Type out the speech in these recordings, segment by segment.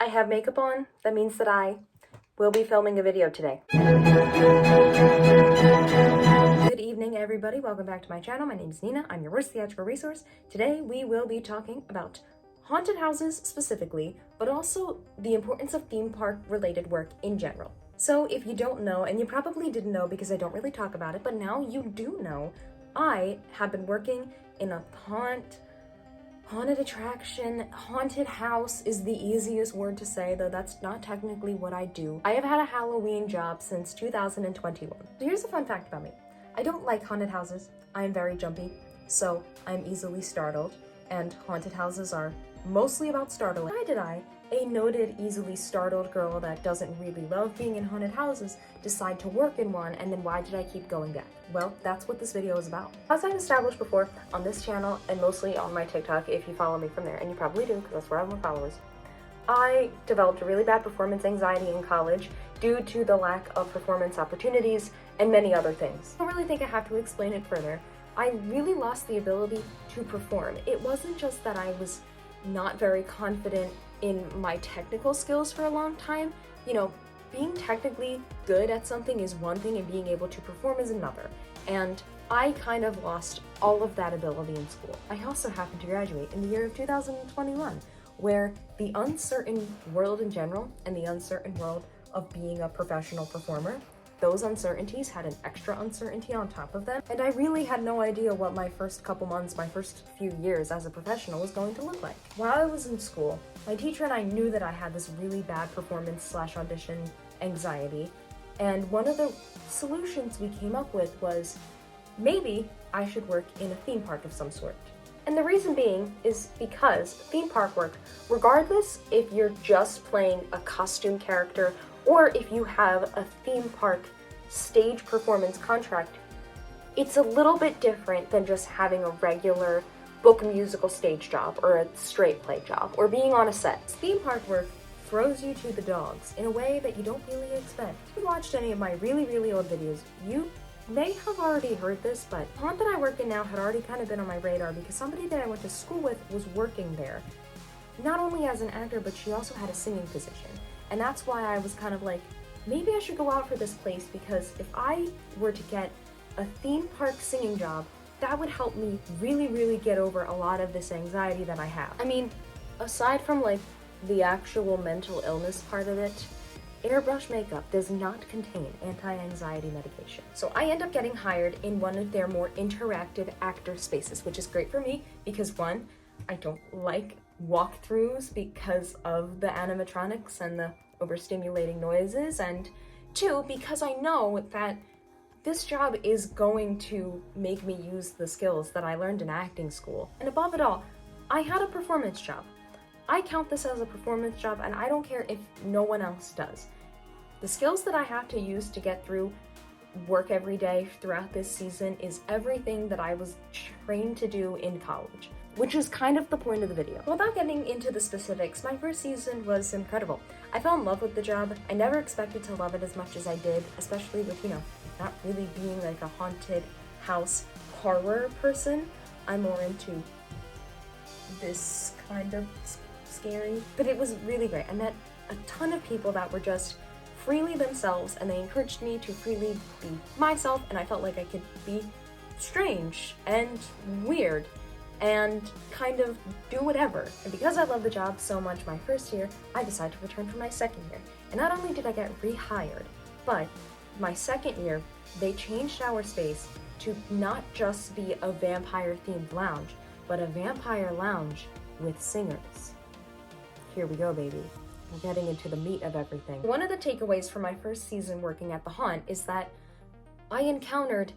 have makeup on, that means that I will be filming a video today. Good evening, everybody. Welcome back to my channel. My name is Nina. I'm your worst theatrical resource. Today, we will be talking about haunted houses specifically, but also the importance of theme park related work in general. So if you don't know, and you probably didn't know because I don't really talk about it, but now you do know, I have been working in a haunted attraction. Haunted house is the easiest word to say, though that's not technically what I do. I have had a Halloween job since 2021. So here's a fun fact about me. I don't like haunted houses. I am very jumpy, so I'm easily startled, and haunted houses are mostly about startling. Why did I, a noted easily startled girl that doesn't really love being in haunted houses, decide to work in one, and then why did I keep going back? Well, that's what this video is about. As I've established before on this channel and mostly on my TikTok, if you follow me from there, and you probably do because that's where I have more followers, I developed a really bad performance anxiety in college due to the lack of performance opportunities and many other things. I don't really think I have to explain it further. I really lost the ability to perform. It wasn't just that I was not very confident in my technical skills for a long time. You know, being technically good at something is one thing and being able to perform is another. And I kind of lost all of that ability in school. I also happened to graduate in the year of 2021, where the uncertain world in general and the uncertain world of being a professional performer, those uncertainties had an extra uncertainty on top of them, and I really had no idea what my first couple months, my first few years as a professional was going to look like. While I was in school, my teacher and I knew that I had this really bad performance/audition anxiety, and one of the solutions we came up with was maybe I should work in a theme park of some sort. And the reason being is because theme park work, regardless if you're just playing a costume character or if you have a theme park stage performance contract, it's a little bit different than just having a regular book musical stage job or a straight play job or being on a set. Theme park work throws you to the dogs in a way that you don't really expect. If you watched any of my really old videos, you may have already heard this, but the haunt that I work in now had already kind of been on my radar because somebody that I went to school with was working there. Not only as an actor, but she also had a singing position. And that's why I was kind of like, maybe I should go out for this place, because if I were to get a theme park singing job, that would help me really get over a lot of this anxiety that I have. I mean, aside from like the actual mental illness part of it, airbrush makeup does not contain anti-anxiety medication. So I end up getting hired in one of their more interactive actor spaces, which is great for me because one, I don't like walkthroughs because of the animatronics and the overstimulating noises, and two, because I know that this job is going to make me use the skills that I learned in acting school. And above it all, I had a performance job. I count this as a performance job, and I don't care if no one else does. The skills that I have to use to get through work every day throughout this season is everything that I was trained to do in college, which is kind of the point of the video. Without getting into the specifics, my first season was incredible. I fell in love with the job. I never expected to love it as much as I did, especially with, you know, not really being like a haunted house horror person. I'm more into this kind of scary, but it was really great. I met a ton of people that were just freely themselves, and they encouraged me to freely be myself, and I felt like I could be strange and weird and kind of do whatever. And because I love the job so much my first year, I decided to return for my second year. And not only did I get rehired, but my second year, they changed our space to not just be a vampire-themed lounge, but a vampire lounge with singers. Here we go, baby. We're getting into the meat of everything. One of the takeaways from my first season working at the haunt is that I encountered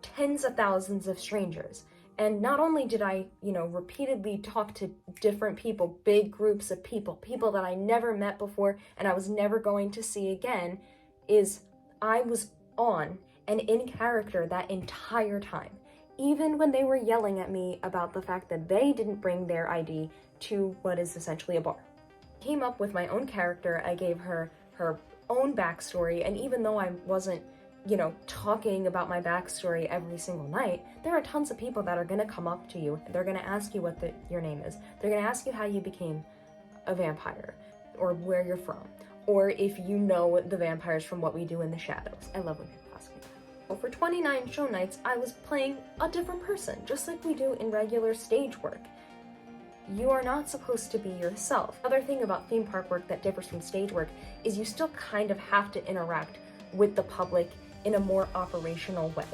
tens of thousands of strangers. And not only did I, you know, repeatedly talk to different people, big groups of people that I never met before and I was never going to see again, is I was on and in character that entire time. Even when they were yelling at me about the fact that they didn't bring their ID to what is essentially a bar. Came up with my own character. I gave her her own backstory, and even though I wasn't, you know, talking about my backstory every single night, there are tons of people that are gonna come up to you. They're gonna ask you what your name is. They're gonna ask you how you became a vampire. or where you're from, or if you know the vampires from What We Do in the Shadows. I love when people ask me that. Well, for 29 show nights, I was playing a different person, just like we do in regular stage work. You are not supposed to be yourself. Another thing about theme park work that differs from stage work is you still kind of have to interact with the public in a more operational way.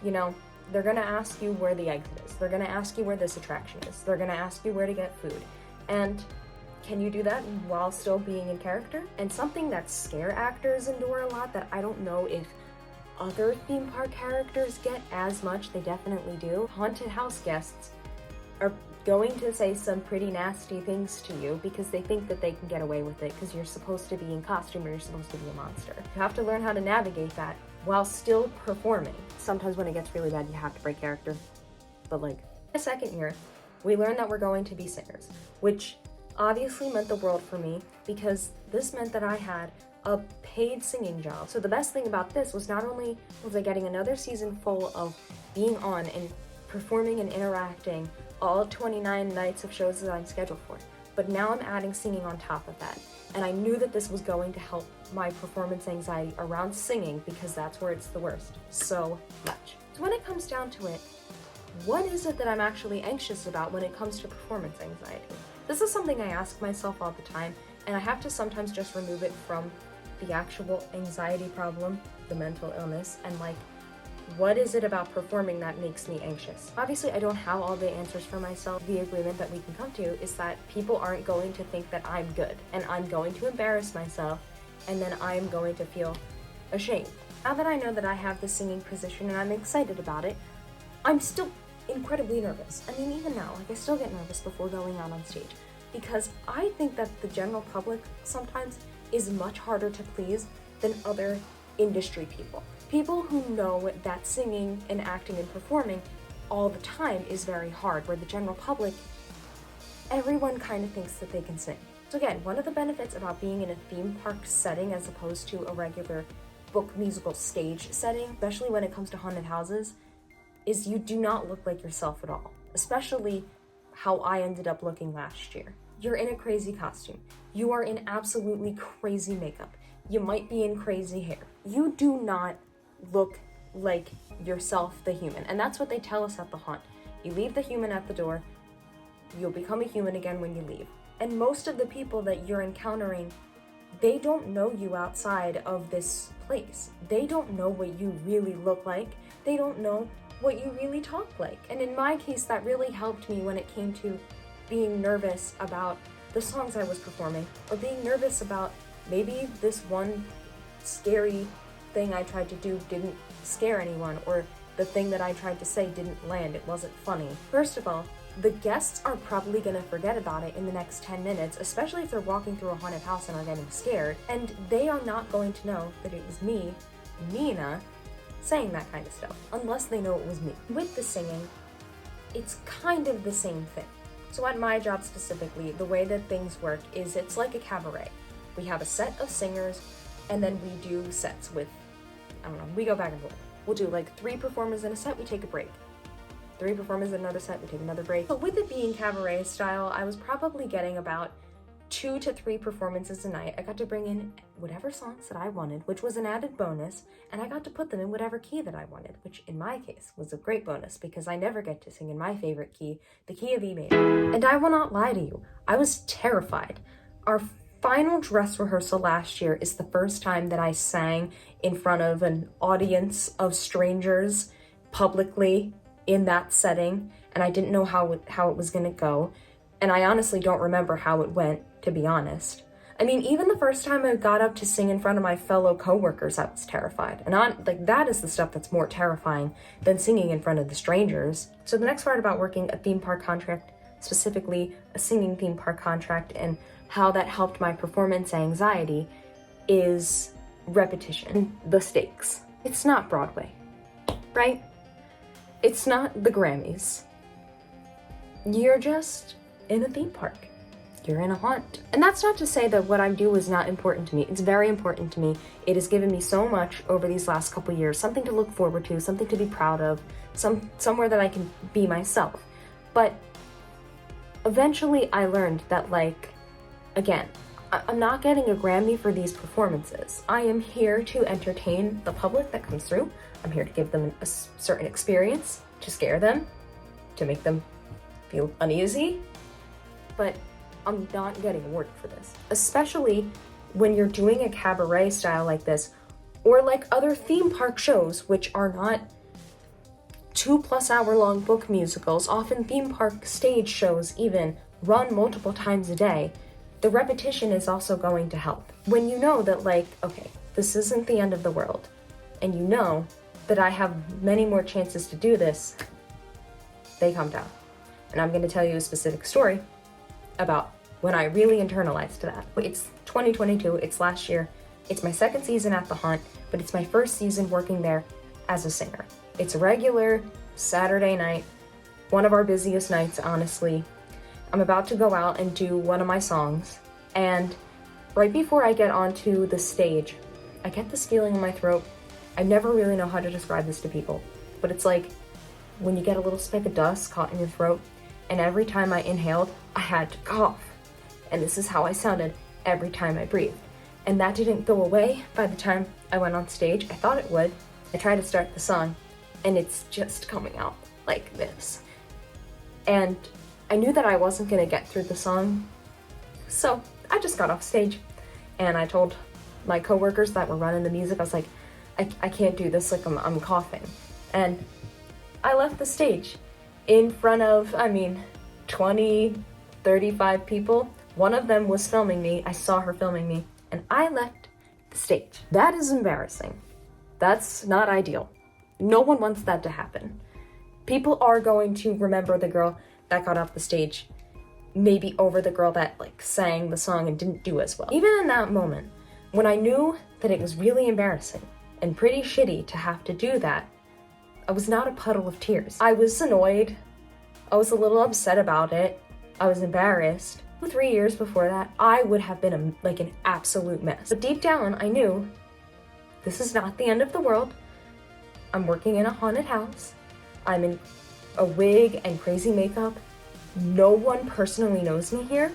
You know, they're gonna ask you where the exit is. They're gonna ask you where this attraction is. They're gonna ask you where to get food. And can you do that while still being in character? And something that scare actors endure a lot that I don't know if other theme park characters get as much, they definitely do. Haunted house guests are going to say some pretty nasty things to you because they think that they can get away with it because you're supposed to be in costume or you're supposed to be a monster. You have to learn how to navigate that while still performing. Sometimes when it gets really bad, you have to break character. But like, the second year, we learned that we're going to be singers, which obviously meant the world for me because this meant that I had a paid singing job. So the best thing about this was not only was I getting another season full of being on and performing and interacting all 29 nights of shows that I'm scheduled for, but now I'm adding singing on top of that. And I knew that this was going to help my performance anxiety around singing because that's where it's the worst so much. So when it comes down to it, what is it that I'm actually anxious about when it comes to performance anxiety? This is something I ask myself all the time, and I have to sometimes just remove it from the actual anxiety problem, the mental illness, and like, what is it about performing that makes me anxious? Obviously, I don't have all the answers for myself. The agreement that we can come to is that people aren't going to think that I'm good, and I'm going to embarrass myself, and then I'm going to feel ashamed. Now that I know that I have the singing position and I'm excited about it, I'm still incredibly nervous. I mean, even now, like I still get nervous before going out on stage because I think that the general public sometimes is much harder to please than other industry people. People who know that singing and acting and performing all the time is very hard, where the general public, everyone kind of thinks that they can sing. So again, one of the benefits about being in a theme park setting as opposed to a regular book musical stage setting, especially when it comes to haunted houses, is you do not look like yourself at all, especially how I ended up looking last year. You're in a crazy costume. You are in absolutely crazy makeup. You might be in crazy hair. You do not look like yourself, the human. And that's what they tell us at the haunt. You leave the human at the door, you'll become a human again when you leave. And most of the people that you're encountering, they don't know you outside of this place. They don't know what you really look like. They don't know what you really talk like. And in my case, that really helped me when it came to being nervous about the songs I was performing, or being nervous about maybe this one scary thing I tried to do didn't scare anyone, or the thing that I tried to say didn't land, it wasn't funny. First of all, the guests are probably gonna forget about it in the next 10 minutes, especially if they're walking through a haunted house and are getting scared, and they are not going to know that it was me, Nina, saying that kind of stuff, unless they know it was me. With the singing, it's kind of the same thing. So at my job specifically, the way that things work is it's like a cabaret. We have a set of singers, and then we do sets with, I don't know, we go back and forth. We'll do like 3 performers in a set, we take a break. 3 performers in another set, we take another break. But with it being cabaret style, I was probably getting about 2 to 3 performances a night. I got to bring in whatever songs that I wanted, which was an added bonus, and I got to put them in whatever key that I wanted, which in my case was a great bonus because I never get to sing in my favorite key, the key of E major. And I will not lie to you, I was terrified. Our final dress rehearsal last year is the first time that I sang in front of an audience of strangers publicly in that setting, and I didn't know how it was gonna go, and I honestly don't remember how it went, to be honest. I mean, even the first time I got up to sing in front of my fellow coworkers, I was terrified. And that is the stuff that's more terrifying than singing in front of the strangers. So the next part about working a theme park contract, specifically a singing theme park contract, and how that helped my performance anxiety is repetition, the stakes. It's not Broadway, right? It's not the Grammys. You're just in a theme park. You're in a haunt. And that's not to say that what I do is not important to me. It's very important to me. It has given me so much over these last couple years, something to look forward to, something to be proud of, somewhere that I can be myself. But eventually I learned that, like, again, I'm not getting a Grammy for these performances. I am here to entertain the public that comes through. I'm here to give them a certain experience, to scare them, to make them feel uneasy, but I'm not getting awarded for this. Especially when you're doing a cabaret style like this, or like other theme park shows, which are not 2+ hour long book musicals. Often theme park stage shows even run multiple times a day. The repetition is also going to help. When you know that, like, okay, this isn't the end of the world, and you know that I have many more chances to do this, they come down. And I'm going to tell you a specific story about when I really internalized that. It's 2022, it's last year, it's my second season at the Haunt, but it's my first season working there as a singer. It's a regular Saturday night, one of our busiest nights, honestly. I'm about to go out and do one of my songs, and right before I get onto the stage, I get this feeling in my throat. I never really know how to describe this to people, but it's like when you get a little speck of dust caught in your throat, and every time I inhaled, I had to cough. And this is how I sounded every time I breathed. And that didn't go away by the time I went on stage. I thought it would. I tried to start the song, and it's just coming out like this. And I knew that I wasn't gonna get through the song, so I just got off stage, and I told my coworkers that were running the music, I was like, I can't do this, like I'm coughing. And I left the stage in front of, 20, 35 people. One of them was filming me. I saw her filming me, and I left the stage. That is embarrassing. That's not ideal. No one wants that to happen. People are going to remember the girl that got off the stage, maybe over the girl that sang the song and didn't do as well. Even in that moment, when I knew that it was really embarrassing and pretty shitty to have to do that, I was not a puddle of tears. I was annoyed. I was a little upset about it. I was embarrassed. 3 years before that, I would have been an absolute mess. But deep down, I knew this is not the end of the world. I'm working in a haunted house. I'm in a wig and crazy makeup. No one personally knows me here.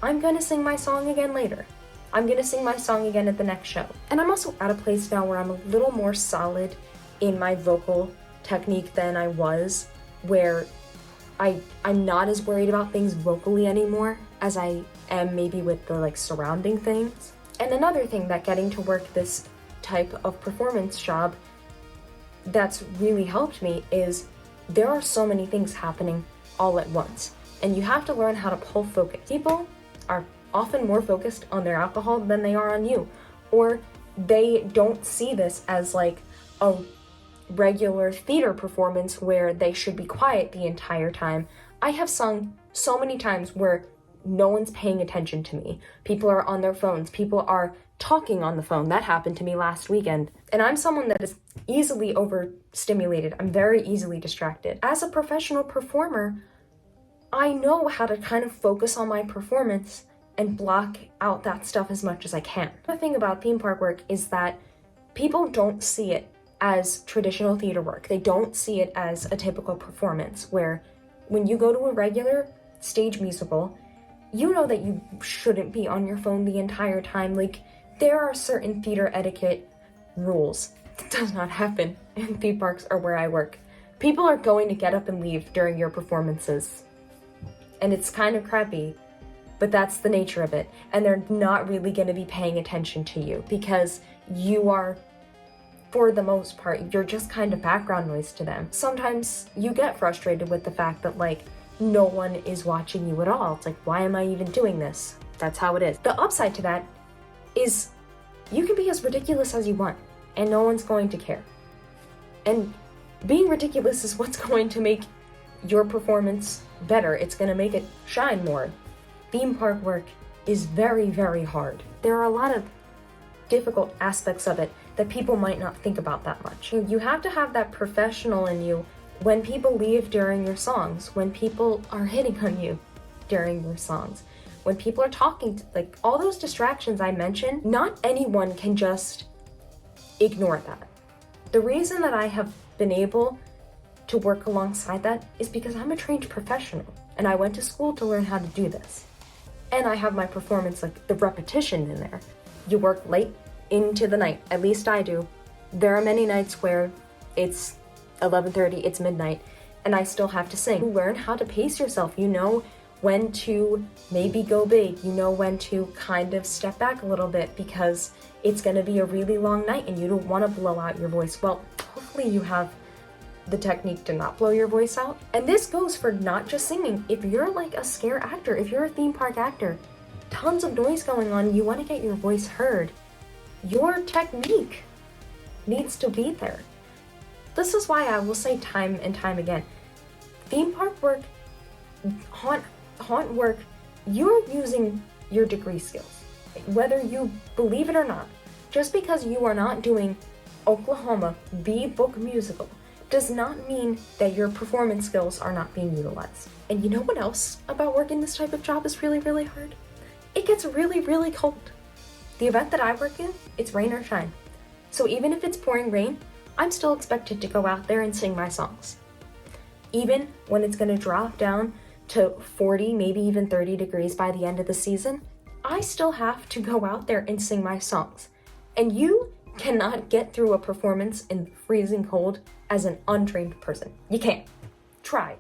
I'm gonna sing my song again later. I'm gonna sing my song again at the next show. And I'm also at a place now where I'm a little more solid in my vocal technique than I was, where I'm not as worried about things vocally anymore as I am maybe with the surrounding things. And another thing that getting to work this type of performance job that's really helped me is there are so many things happening all at once, and you have to learn how to pull focus. People are often more focused on their alcohol than they are on you, or they don't see this as a regular theater performance where they should be quiet the entire time. I have sung so many times where no one's paying attention to me. People are on their phones. People are talking on the phone. That happened to me last weekend. And I'm someone that is easily overstimulated. I'm very easily distracted. As a professional performer, I know how to kind of focus on my performance and block out that stuff as much as I can. The thing about theme park work is that people don't see it as traditional theater work. They don't see it as a typical performance where when you go to a regular stage musical, you know that you shouldn't be on your phone the entire time. There are certain theater etiquette rules. It does not happen in theme parks or where I work. People are going to get up and leave during your performances. And it's kind of crappy, but that's the nature of it. And they're not really going to be paying attention to you because you are, for the most part, you're just kind of background noise to them. Sometimes you get frustrated with the fact that no one is watching you at all. It's why am I even doing this? That's how it is. The upside to that is you can be as ridiculous as you want and no one's going to care. And being ridiculous is what's going to make your performance better. It's going to make it shine more. Theme park work is very, very hard. There are a lot of difficult aspects of it that people might not think about that much. You have to have that professional in you when people leave during your songs, when people are hitting on you during your songs, when people are talking, all those distractions I mentioned, not anyone can just ignore that. The reason that I have been able to work alongside that is because I'm a trained professional and I went to school to learn how to do this. and I have my performance, like the repetition in there. You work late into the night, at least I do. There are many nights where it's 11:30, it's midnight, and I still have to sing. You learn how to pace yourself. You know when to maybe go big. You know when to kind of step back a little bit because it's gonna be a really long night and you don't wanna blow out your voice. Well, hopefully you have the technique to not blow your voice out. And this goes for not just singing. If you're like a scare actor, if you're a theme park actor, tons of noise going on, you wanna get your voice heard. Your technique needs to be there. This is why I will say time and time again, theme park work, haunt work, you're using your degree skills. Whether you believe it or not, just because you are not doing Oklahoma, the book musical, does not mean that your performance skills are not being utilized. And you know what else about working this type of job is really, really hard? It gets really, really cold. The event that I work in, it's rain or shine. So even if it's pouring rain, I'm still expected to go out there and sing my songs. Even when it's gonna drop down to 40, maybe even 30 degrees by the end of the season, I still have to go out there and sing my songs. And you cannot get through a performance in freezing cold as an untrained person. You can't. Try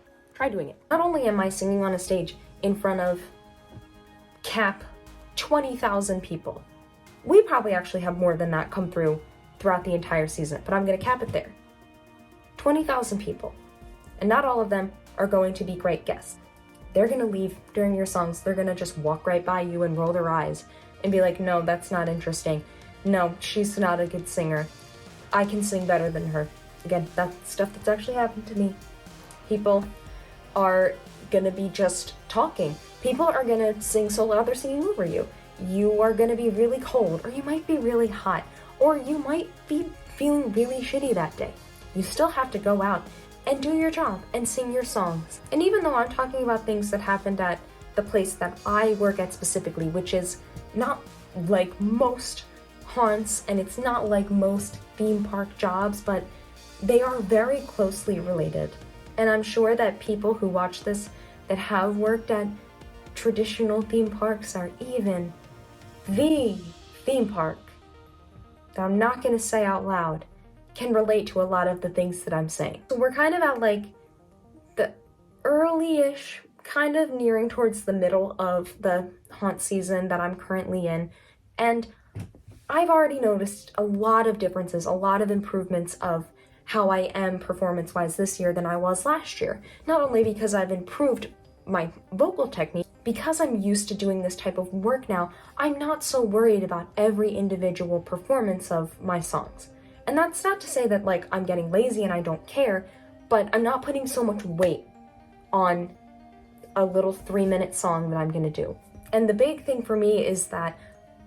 doing it. Not only am I singing on a stage in front of cap 20,000 people, we probably actually have more than that come through throughout the entire season, but I'm gonna cap it there. 20,000 people, and not all of them are going to be great guests. They're gonna leave during your songs. They're gonna just walk right by you and roll their eyes and be like, no, that's not interesting. No, she's not a good singer. I can sing better than her. Again, that's stuff that's actually happened to me. People are gonna be just talking. People are gonna sing so loud they're singing over you. You are gonna be really cold, or you might be really hot, or you might be feeling really shitty that day. You still have to go out and do your job and sing your songs. And even though I'm talking about things that happened at the place that I work at specifically, which is not like most haunts and it's not like most theme park jobs, but they are very closely related. And I'm sure that people who watch this that have worked at traditional theme parks or even the theme park that I'm not gonna say out loud can relate to a lot of the things that I'm saying. So we're kind of at like the early-ish, kind of nearing towards the middle of the haunt season that I'm currently in. And I've already noticed a lot of differences, a lot of improvements of how I am performance-wise this year than I was last year. Not only because I've improved my vocal technique, because I'm used to doing this type of work now, I'm not so worried about every individual performance of my songs. And that's not to say that like I'm getting lazy and I don't care, but I'm not putting so much weight on a little 3-minute song that I'm gonna do. And the big thing for me is that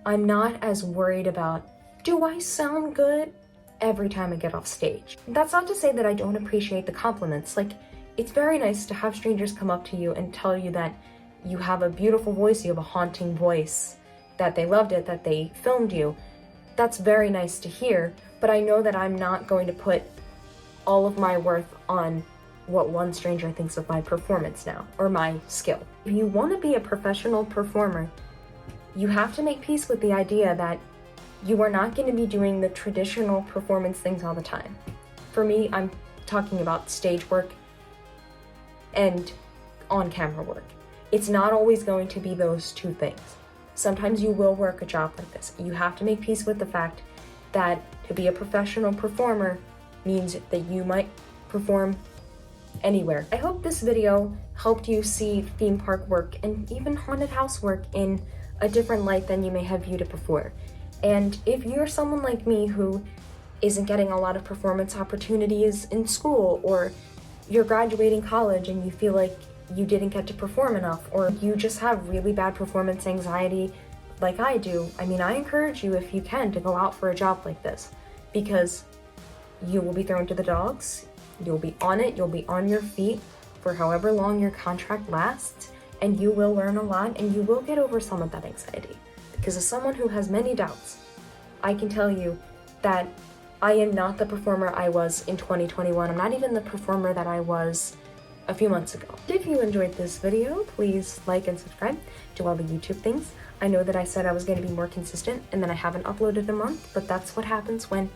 I'm not as worried about, do I sound good every time I get off stage? That's not to say that I don't appreciate the compliments. Like, it's very nice to have strangers come up to you and tell you that you have a beautiful voice, you have a haunting voice, that they loved it, that they filmed you. That's very nice to hear, but I know that I'm not going to put all of my worth on what one stranger thinks of my performance now, or my skill. If you want to be a professional performer, you have to make peace with the idea that you are not going to be doing the traditional performance things all the time. For me, I'm talking about stage work and on-camera work. It's not always going to be those two things. Sometimes you will work a job like this. You have to make peace with the fact that to be a professional performer means that you might perform anywhere. I hope this video helped you see theme park work and even haunted house work in a different light than you may have viewed it before. And if you're someone like me who isn't getting a lot of performance opportunities in school, or you're graduating college and you feel like you didn't get to perform enough, or you just have really bad performance anxiety like I do, I mean, I encourage you, if you can, to go out for a job like this, because you will be thrown to the dogs, you'll be on it, you'll be on your feet for however long your contract lasts, and you will learn a lot and you will get over some of that anxiety. Because as someone who has many doubts, I can tell you that I am not the performer I was in 2021. I'm not even the performer that I was a few months ago. If you enjoyed this video, please like and subscribe to all the YouTube things. I know that I said I was going to be more consistent and then I haven't uploaded a month, but that's what happens when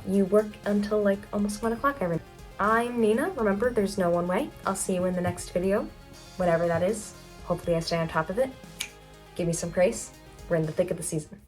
you work until like almost 1 o'clock every night. I'm Nina. Remember, there's no one way. I'll see you in the next video, whatever that is. Hopefully I stay on top of it. Give me some praise. We're in the thick of the season.